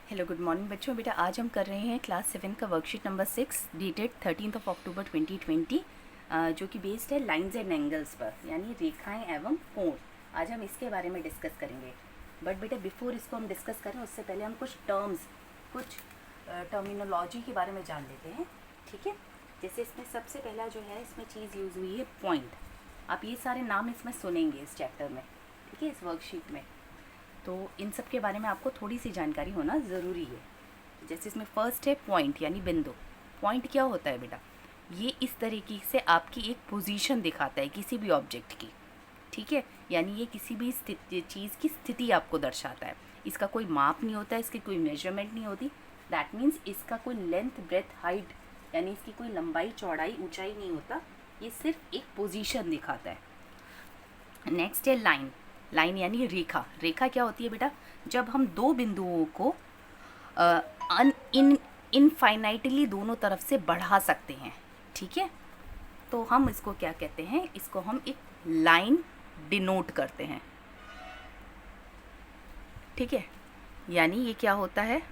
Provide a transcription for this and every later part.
Hello good morning बच्चों। बेटा आज हम कर रहे हैं क्लास 7 का वर्कशीट नंबर 6 डेटेड 13 अक्टूबर 2020 जो कि बेस्ड है लाइंस एंड एंगल्स पर, यानी रेखाएं एवं कोण। आज हम इसके बारे में डिस्कस करेंगे। बट बेटा बिफोर इसको हम डिस्कस करें उससे पहले हम कुछ टर्मिनोलॉजी के बारे में जान लेते हैं। ठीक है, जैसे इसमें सबसे पहला जो है इसमें चीज़ यूज़ हुई है पॉइंट। आप ये सारे नाम इसमें सुनेंगे इस चैप्टर में, ठीक है, इस वर्कशीट में। तो इन सब के बारे में आपको थोड़ी सी जानकारी होना ज़रूरी है। जैसे इसमें फर्स्ट है पॉइंट यानी बिंदु। पॉइंट क्या होता है बेटा? ये इस तरीके से आपकी एक पोजीशन दिखाता है किसी भी ऑब्जेक्ट की, ठीक है। यानी ये किसी भी चीज़ की स्थिति आपको दर्शाता है। इसका कोई माप नहीं होता है, इसकी कोई मेजरमेंट नहीं होती। दैट मीन्स इसका कोई लेंथ ब्रेथ हाइट यानी इसकी कोई लंबाई चौड़ाई ऊंचाई नहीं होता। ये सिर्फ एक पोजीशन दिखाता है। नेक्स्ट है लाइन। लाइन यानी रेखा। रेखा क्या होती है बेटा? जब हम दो बिंदुओं को इनफाइनाइटली दोनों तरफ से बढ़ा सकते हैं, ठीक है, तो हम इसको क्या कहते हैं? इसको हम एक लाइन डिनोट करते हैं, ठीक है। यानी ये क्या होता है?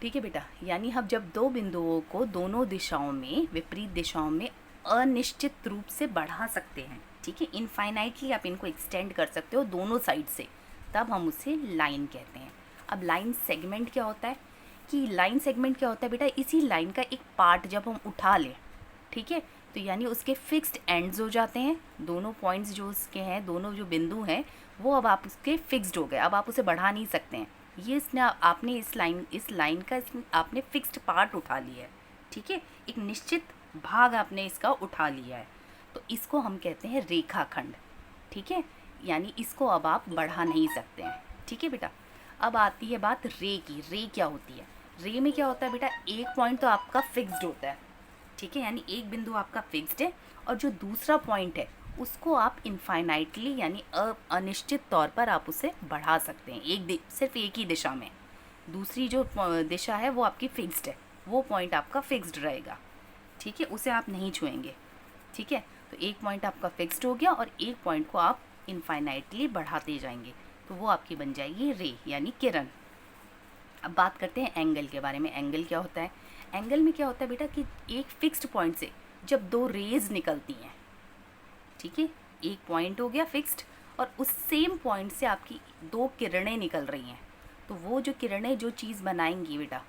ठीक है बेटा, यानी हम जब दो बिंदुओं को दोनों दिशाओं में, विपरीत दिशाओं में अनिश्चित रूप से बढ़ा सकते हैं, ठीक है, इनफाइनाइटली आप इनको एक्सटेंड कर सकते हो दोनों साइड से, तब हम उसे लाइन कहते हैं। अब लाइन सेगमेंट क्या होता है? कि लाइन सेगमेंट क्या होता है बेटा? इसी लाइन का एक पार्ट जब हम उठा लें, ठीक है, तो यानी उसके फिक्स्ड एंड्स हो जाते हैं। दोनों पॉइंट्स जो उसके हैं, दोनों जो बिंदु हैं, वो अब आप उसके फिक्स्ड हो गए, अब आप उसे बढ़ा नहीं सकते हैं। ये इसने आपने इस लाइन का आपने फिक्स्ड पार्ट उठा लिया है, ठीक है, एक निश्चित भाग आपने इसका उठा लिया है, तो इसको हम कहते हैं रेखाखंड, ठीक है। यानी इसको अब आप बढ़ा नहीं सकते हैं, ठीक है बेटा। अब आती है बात रे की। रे क्या होती है? रे में क्या होता है बेटा? एक पॉइंट तो आपका फिक्स्ड होता है, ठीक है, यानी एक बिंदु आपका फिक्स्ड है, और जो दूसरा पॉइंट है उसको आप इनफाइनाइटली यानी अनिश्चित तौर पर आप उसे बढ़ा सकते हैं, सिर्फ एक ही दिशा में। दूसरी जो दिशा है वो आपकी फिक्स्ड है, वो पॉइंट आपका फिक्स्ड रहेगा, ठीक है, उसे आप नहीं छुएंगे, ठीक है। तो एक पॉइंट आपका फिक्स्ड हो गया और एक पॉइंट को आप इनफाइनाइटली बढ़ाते जाएंगे, तो वो आपकी बन जाएगी रे यानी किरण। अब बात करते हैं एंगल के बारे में। एंगल क्या होता है? एंगल में क्या होता है बेटा कि एक फिक्स्ड पॉइंट से जब दो रेज निकलती हैं, ठीक है, एक पॉइंट हो गया फिक्स्ड और उस सेम पॉइंट से आपकी दो किरणें निकल रही हैं, तो वो जो किरणें जो चीज़ बनाएंगी बेटा,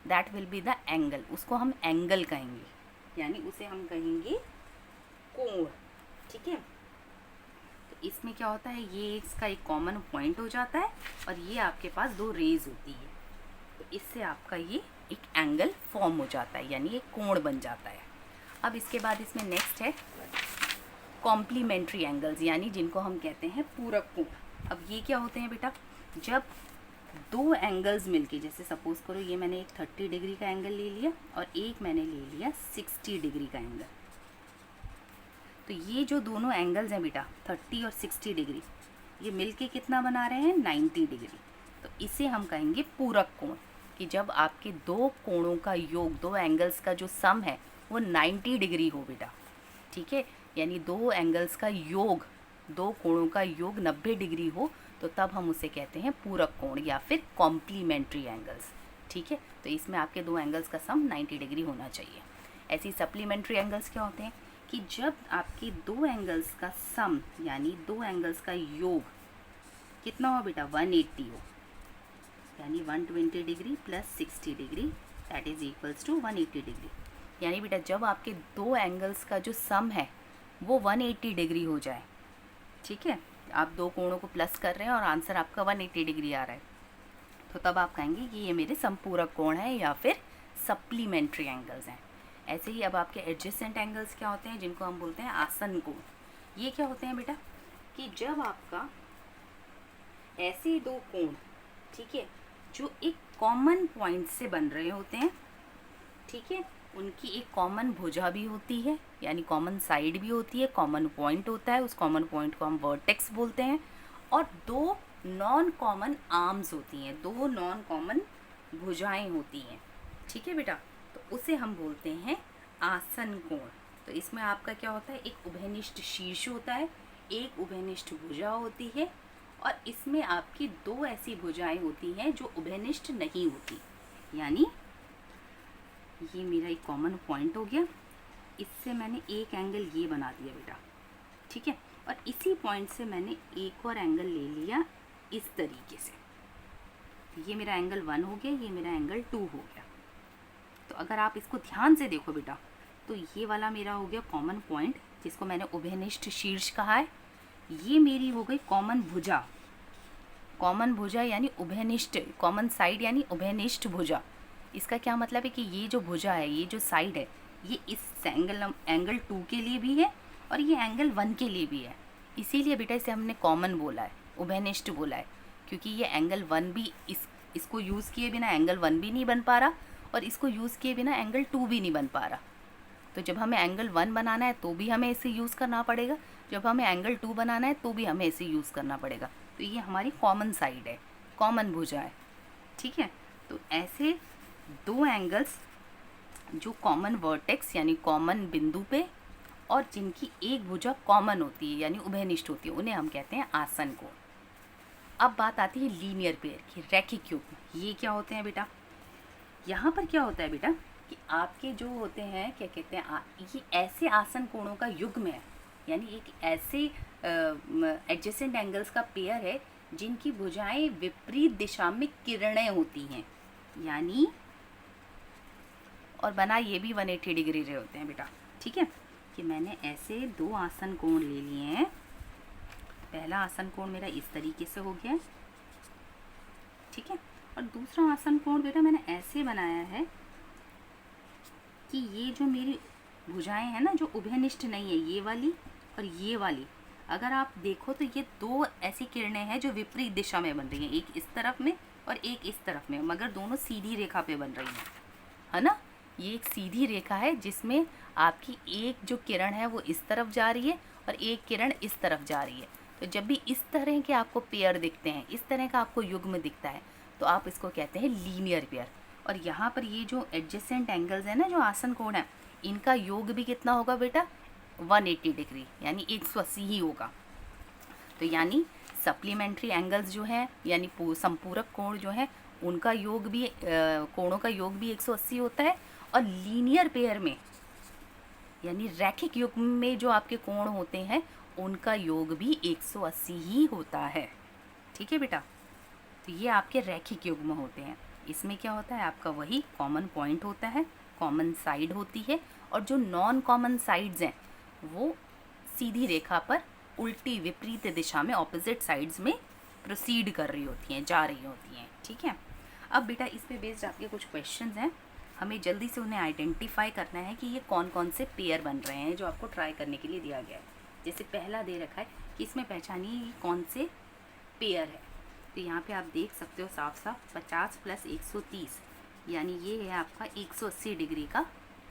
that will be the angle. उसको हम एंगल कहेंगे, यानी उसे हम कहेंगे कोण, ठीक है। तो इसमें क्या होता है, ये इसका एक कॉमन पॉइंट हो जाता है और ये आपके पास दो रेज होती है, तो इससे आपका ये एक एंगल फॉर्म हो जाता है, यानी एक कोण बन जाता है। अब इसके बाद इसमें नेक्स्ट है कॉम्प्लीमेंट्री एंगल्स, यानी जिनको हम कहते हैं पूरक कोण। अब ये क्या होते हैं बेटा? जब दो एंगल्स मिलके, जैसे सपोज करो ये मैंने एक 30 डिग्री का एंगल ले लिया और एक मैंने ले लिया 60 डिग्री का एंगल, तो ये जो दोनों एंगल्स हैं बेटा 30 और 60 डिग्री, ये मिलके कितना बना रहे हैं? 90 डिग्री। तो इसे हम कहेंगे पूरक कोण, कि जब आपके दो कोणों का योग, दो एंगल्स का जो सम है वो 90 डिग्री हो बेटा, ठीक है, यानी दो एंगल्स का योग, दो कोणों का योग 90 डिग्री हो, तो तब हम उसे कहते हैं पूरक कोण या फिर कॉम्प्लीमेंट्री एंगल्स, ठीक है। तो इसमें आपके दो एंगल्स का सम 90 डिग्री होना चाहिए। ऐसी सप्लीमेंट्री एंगल्स क्या होते हैं कि जब आपके दो एंगल्स का सम यानी दो एंगल्स का योग कितना हो बेटा? 180 हो, यानी 120 degree plus 60 degree that is equals to 180 degree. यानी बेटा जब आपके दो एंगल्स का जो सम है वो 180 डिग्री हो जाए, ठीक है, आप दो कोणों को प्लस कर रहे हैं और आंसर आपका 180 डिग्री आ रहा है, तो तब आप कहेंगे कि ये मेरे संपूरक कोण है या फिर सप्लीमेंट्री एंगल्स हैं। ऐसे ही अब आपके एडजेसेंट एंगल्स क्या होते हैं, जिनको हम बोलते हैं आसन कोण। ये क्या होते हैं बेटा? कि जब आपका ऐसे दो कोण, ठीक है, जो एक कॉमन पॉइंट से बन रहे होते हैं, ठीक है, उनकी एक कॉमन भुजा भी होती है, यानी कॉमन साइड भी होती है, कॉमन पॉइंट होता है, उस कॉमन पॉइंट को हम वर्टेक्स बोलते हैं, और दो नॉन कॉमन आर्म्स होती हैं, दो नॉन कॉमन भुजाएं होती हैं, ठीक है बेटा, तो उसे हम बोलते हैं आसन कोण। तो इसमें आपका क्या होता है? एक उभयनिष्ठ शीर्ष होता है, एक उभयनिष्ठ भुजा होती है, और इसमें आपकी दो ऐसी भुजाएं होती हैं जो उभयनिष्ठ नहीं होती। यानी ये मेरा एक कॉमन पॉइंट हो गया, इससे मैंने एक एंगल ये बना दिया बेटा, ठीक है। और इसी पॉइंट से मैंने एक और एंगल ले लिया इस तरीके से, तो ये मेरा एंगल 1 हो गया, ये मेरा एंगल 2 हो गया। तो अगर आप इसको ध्यान से देखो बेटा, तो ये वाला मेरा हो गया कॉमन पॉइंट जिसको मैंने उभयनिष्ठ शीर्ष कहा है। ये मेरी हो गई कॉमन भुजा, कॉमन भुजा यानी उभयनिष्ठ, कॉमन साइड यानी उभयनिष्ठ भुजा। इसका क्या मतलब है कि ये जो भुजा है, ये जो साइड है, ये इस एंगल 2 के लिए भी है और ये एंगल 1 के लिए भी है। इसीलिए बेटा इसे हमने कॉमन बोला है, उभयनिष्ठ बोला है, क्योंकि ये एंगल 1 भी इसको यूज़ किए बिना एंगल 1 भी नहीं बन पा रहा और इसको यूज़ किए बिना एंगल 2 भी नहीं बन पा रहा। तो जब हमें एंगल 1 बनाना है तो भी हमें इसे यूज़ करना पड़ेगा, जब हमें एंगल 2 बनाना है तो भी हमें इसे यूज़ करना पड़ेगा। तो ये हमारी कॉमन साइड है, कॉमन भुजा है, ठीक है। तो ऐसे दो एंगल्स जो कॉमन वर्टेक्स यानी कॉमन बिंदु पे और जिनकी एक भुजा कॉमन होती है यानी उभयनिष्ठ होती है, उन्हें हम कहते हैं आसन कोण। अब बात आती है लीनियर पेयर की, रैखिक युग्म। ये क्या होते हैं बेटा? यहाँ पर क्या होता है बेटा कि आपके जो होते हैं क्या कहते हैं, ये ऐसे आसन कोणों का युग्म है, यानी एक ऐसे एडजेसेंट एंगल्स का पेयर है जिनकी भुजाएं विपरीत दिशा में किरणें होती हैं, यानी और बना ये भी 180 डिग्री रहे होते हैं बेटा, ठीक है। कि मैंने ऐसे दो आसन कोण ले लिए हैं। पहला आसन कोण मेरा इस तरीके से हो गया, ठीक है, और दूसरा आसन कोण बेटा मैंने ऐसे बनाया है कि ये जो मेरी भुजाएं हैं ना, जो उभयनिष्ठ नहीं है, ये वाली और ये वाली, अगर आप देखो तो ये दो ऐसी किरणें हैं जो विपरीत दिशा में बन रही हैं, एक इस तरफ में और एक इस तरफ में, मगर दोनों सीधी रेखा पे बन रही हैं, है ना। ये एक सीधी रेखा है जिसमें आपकी एक जो किरण है वो इस तरफ जा रही है और एक किरण इस तरफ जा रही है। तो जब भी इस तरह के आपको पेयर दिखते हैं, इस तरह का आपको युग्म दिखता है, तो आप इसको कहते हैं लीनियर पेयर। और यहाँ पर ये जो एडजेसेंट एंगल्स है ना, जो आसन कोण है, इनका योग भी कितना होगा बेटा? 180 डिग्री, यानी 180 ही होगा। तो यानी सप्लीमेंट्री एंगल्स जो है यानी संपूरक कोण जो है, उनका योग भी कोणों का योग भी 180 होता है। और लीनियर पेयर में यानी रैखिक युग्म में जो आपके कोण होते हैं उनका योग भी 180 ही होता है, ठीक है बेटा। तो ये आपके रैखिक युग्म होते हैं। इसमें क्या होता है, आपका वही कॉमन पॉइंट होता है, कॉमन साइड होती है, और जो नॉन कॉमन साइड्स हैं वो सीधी रेखा पर उल्टी विपरीत दिशा में ऑपोजिट साइड्स में प्रोसीड कर रही होती हैं, जा रही होती हैं, ठीक है। अब बेटा इस पे बेस्ड आपके कुछ क्वेश्चंस हैं, हमें जल्दी से उन्हें आइडेंटिफाई करना है कि ये कौन कौन से पेयर बन रहे हैं जो आपको ट्राई करने के लिए दिया गया है। जैसे पहला दे रखा है कि इसमें पहचानिए ये कौन से पेयर है। तो यहाँ पे आप देख सकते हो साफ साफ 50 + 130, यानी ये है आपका 180 डिग्री का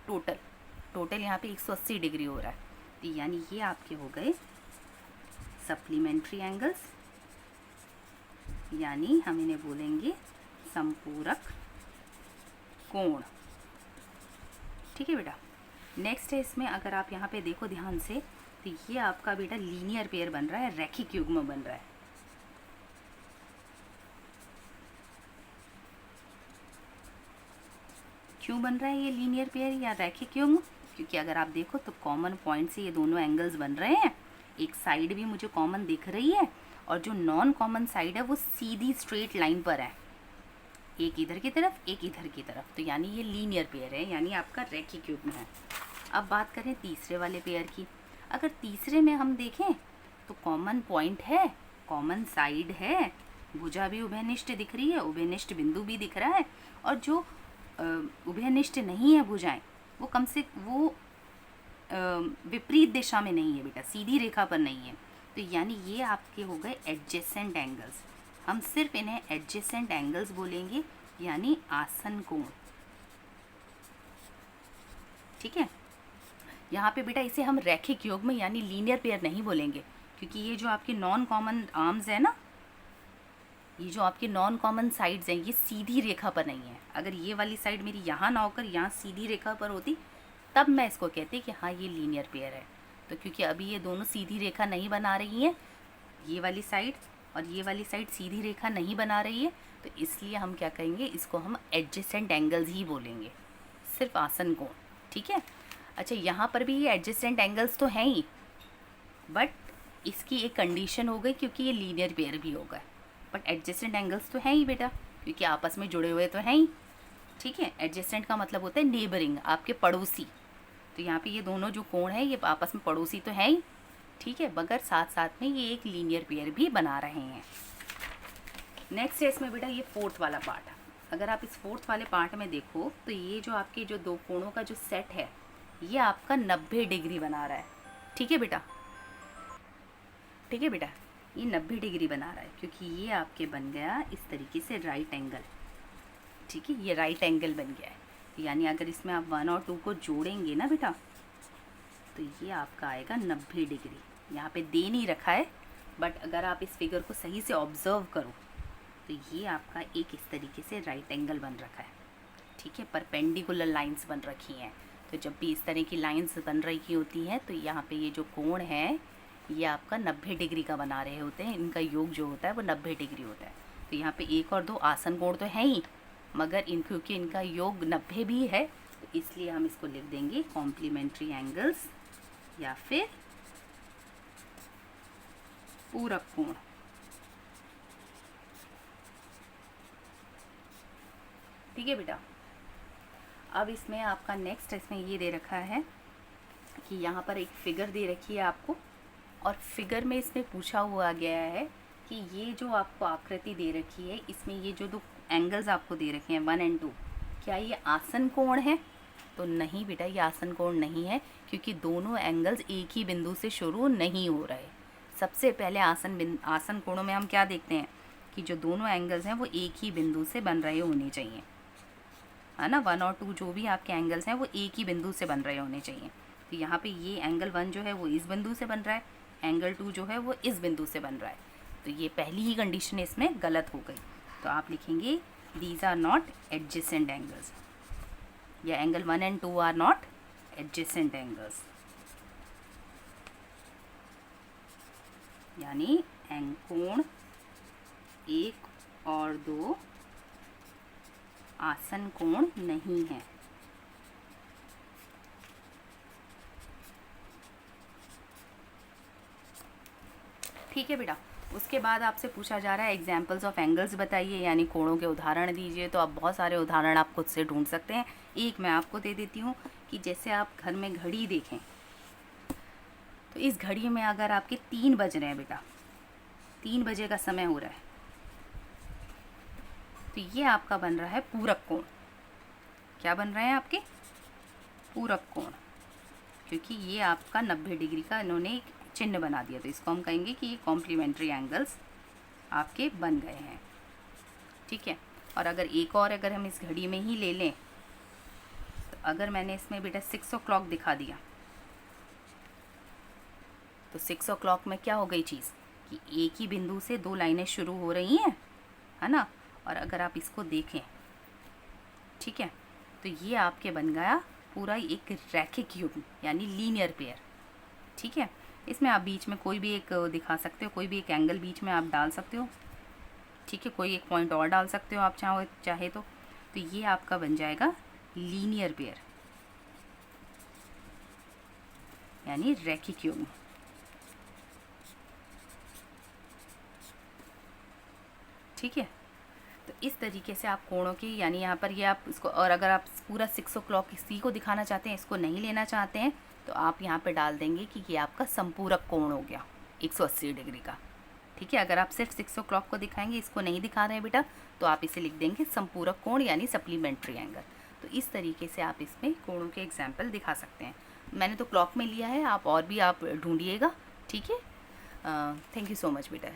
टोटल यहाँ पे 180 डिग्री हो रहा है। तो यानी ये आपके हो गए सप्लीमेंट्री एंगल्स, यानी हम इन्हें बोलेंगे संपूरक कोण, ठीक है बेटा। नेक्स्ट है इसमें अगर आप यहाँ पे देखो ध्यान से, तो ये आपका बेटा लीनियर पेयर बन रहा है, रैखिक युग्म बन रहा है। क्यों बन रहा है ये लीनियर पेयर या रैखिक युग्म? क्योंकि अगर आप देखो तो कॉमन पॉइंट से ये दोनों एंगल्स बन रहे हैं, एक साइड भी मुझे कॉमन दिख रही है और जो नॉन कॉमन साइड है वो सीधी स्ट्रेट लाइन पर है, एक इधर की तरफ एक इधर की तरफ। तो यानी ये लीनियर पेयर है, यानी आपका रैखिक युग्म है। अब बात करें तीसरे वाले पेयर की। अगर तीसरे में हम देखें तो कॉमन पॉइंट है, कॉमन साइड है, भुजा भी उभयनिष्ठ दिख रही है, उभयनिष्ठ बिंदु भी दिख रहा है, और जो उभयनिष्ठ नहीं है भुजाएं वो विपरीत दिशा में नहीं है बेटा, सीधी रेखा पर नहीं है। तो यानी ये आपके हो गए एडजेसेंट एंगल्स। हम सिर्फ इन्हें एडजेसेंट एंगल्स बोलेंगे, यानी आसन कोण, ठीक है। यहाँ पे बेटा इसे हम रैखिक युग्म यानी लीनियर पेयर नहीं बोलेंगे, क्योंकि ये जो आपके नॉन कॉमन आर्म्स है ना, ये जो आपके नॉन कॉमन साइड्स हैं, ये सीधी रेखा पर नहीं है। अगर ये वाली साइड मेरी यहाँ ना होकर यहाँ सीधी रेखा पर होती तब मैं इसको कहती कि हाँ ये लीनियर पेयर है। तो क्योंकि अभी ये दोनों सीधी रेखा नहीं बना रही हैं, ये वाली साइड और ये वाली साइड सीधी रेखा नहीं बना रही है, तो इसलिए हम क्या करेंगे, इसको हम एडजेसेंट एंगल्स ही बोलेंगे, सिर्फ आसन कोण। ठीक है। अच्छा, यहाँ पर भी ये एडजेसेंट एंगल्स तो हैं ही, बट इसकी एक कंडीशन हो गई क्योंकि ये लीनियर पेयर भी हो गए। बट एडजेसेंट एंगल्स तो हैं ही बेटा, क्योंकि आपस में जुड़े हुए तो हैं ही। ठीक है। एडजेसेंट का मतलब होता है नेबरिंग, आपके पड़ोसी। तो यहाँ पे ये दोनों जो कोण है ये आपस में पड़ोसी तो हैं ही। ठीक है, मगर साथ साथ में ये एक लीनियर पेयर भी बना रहे हैं। नेक्स्ट है इसमें बेटा ये फोर्थ वाला पार्ट। अगर आप इस फोर्थ वाले पार्ट में देखो तो ये जो आपके जो दो कोणों का जो सेट है ये आपका 90 डिग्री बना रहा है। ठीक है बेटा, ठीक है बेटा, ये 90 डिग्री बना रहा है क्योंकि ये आपके बन गया इस तरीके से राइट एंगल। ठीक है, ये राइट एंगल बन गया है। यानी अगर इसमें आप 1 और 2 को जोड़ेंगे ना बेटा, तो ये आपका आएगा 90 डिग्री। यहाँ पे दे नहीं रखा है, बट अगर आप इस फिगर को सही से ऑब्जर्व करो तो ये आपका एक इस तरीके से राइट एंगल बन रखा है। ठीक है, परपेंडिकुलर लाइंस बन रखी हैं। तो जब भी इस तरह की लाइंस बन रही होती हैं तो यहाँ पे ये जो कोण है ये आपका 90 डिग्री का बना रहे होते हैं। इनका योग जो होता है वो 90 डिग्री होता है। तो यहाँ पे 1 और 2 आसन कोण तो है ही, मगर क्योंकि इनका योग 90 भी है तो इसलिए हम इसको लिख देंगे कॉम्प्लीमेंट्री एंगल्स या फिर पूरक कोण। ठीक है बेटा। अब इसमें आपका नेक्स्ट इसमें ये दे रखा है कि यहाँ पर एक फिगर दे रखी है आपको, और फिगर में इसमें पूछा हुआ गया है कि ये जो आपको आकृति दे रखी है इसमें ये जो दो एंगल्स आपको दे रखे हैं 1 और 2, क्या ये आसन कोण है? तो नहीं बेटा, ये आसन कोण नहीं है क्योंकि दोनों एंगल्स एक ही बिंदु से शुरू नहीं हो रहे। सबसे पहले आसन कोणों में हम क्या देखते हैं कि जो दोनों एंगल्स हैं वो एक ही बिंदु से बन रहे होने चाहिए, है ना। 1 और 2 जो भी आपके एंगल्स हैं वो एक ही बिंदु से बन रहे होने चाहिए। तो यहाँ पे ये एंगल 1 जो है वो इस बिंदु से बन रहा है, एंगल 2 जो है वो इस बिंदु से बन रहा है। तो ये पहली ही कंडीशन इसमें गलत हो गई। तो आप लिखेंगे these are not adjacent angles, या angle 1 and 2 are not adjacent angles. यानी कोण 1 और 2 आसन कोण नहीं है। ठीक है बेटा। उसके बाद आपसे पूछा जा रहा है एग्जाम्पल्स ऑफ एंगल्स बताइए, यानी कोणों के उदाहरण दीजिए। तो आप बहुत सारे उदाहरण आप खुद से ढूंढ सकते हैं। एक मैं आपको दे देती हूँ कि जैसे आप घर में घड़ी देखें तो इस घड़ी में अगर आपके 3 बज रहे हैं बेटा, 3 बजे का समय हो रहा है, तो ये आपका बन रहा है पूरक कोण। क्या बन रहे हैं आपके? पूरक कोण, क्योंकि ये आपका 90 डिग्री का इन्होंने एक चिन्ह बना दिया। तो इसको हम कहेंगे कि ये कॉम्प्लीमेंट्री एंगल्स आपके बन गए हैं। ठीक है। और अगर एक और अगर हम इस घड़ी में ही ले लें, तो अगर मैंने इसमें बेटा 6 o'clock दिखा दिया, तो 6 o'clock में क्या हो गई चीज़ कि एक ही बिंदु से 2 लाइनें शुरू हो रही हैं, है ना। और अगर आप इसको देखें, ठीक है, तो ये आपके बन गया पूरा एक रैखिक युग्म, यानी लीनियर पेयर। ठीक है। इसमें आप बीच में कोई भी एक दिखा सकते हो, कोई भी एक एंगल बीच में आप डाल सकते हो। ठीक है, कोई एक पॉइंट और डाल सकते हो आप चाहे तो ये आपका बन जाएगा लीनियर पेयर, यानी रैखिक युग्म। ठीक है। तो इस तरीके से आप कोणों की, यानी यहाँ पर ये आप इसको, और अगर आप पूरा 6 o'clock इसी को दिखाना चाहते हैं, इसको नहीं लेना चाहते हैं, तो आप यहाँ पे डाल देंगे कि ये आपका संपूरक कोण हो गया 180 डिग्री का। ठीक है। अगर आप सिर्फ 6 o'clock को दिखाएंगे, इसको नहीं दिखा रहे हैं बेटा, तो आप इसे लिख देंगे संपूरक कोण, यानी सप्लीमेंट्री एंगल। तो इस तरीके से आप इसमें कोणों के एग्जाम्पल दिखा सकते हैं। मैंने तो क्लॉक में लिया है, आप और भी आप ढूंढिएगा। ठीक है। थैंक यू सो मच बेटा।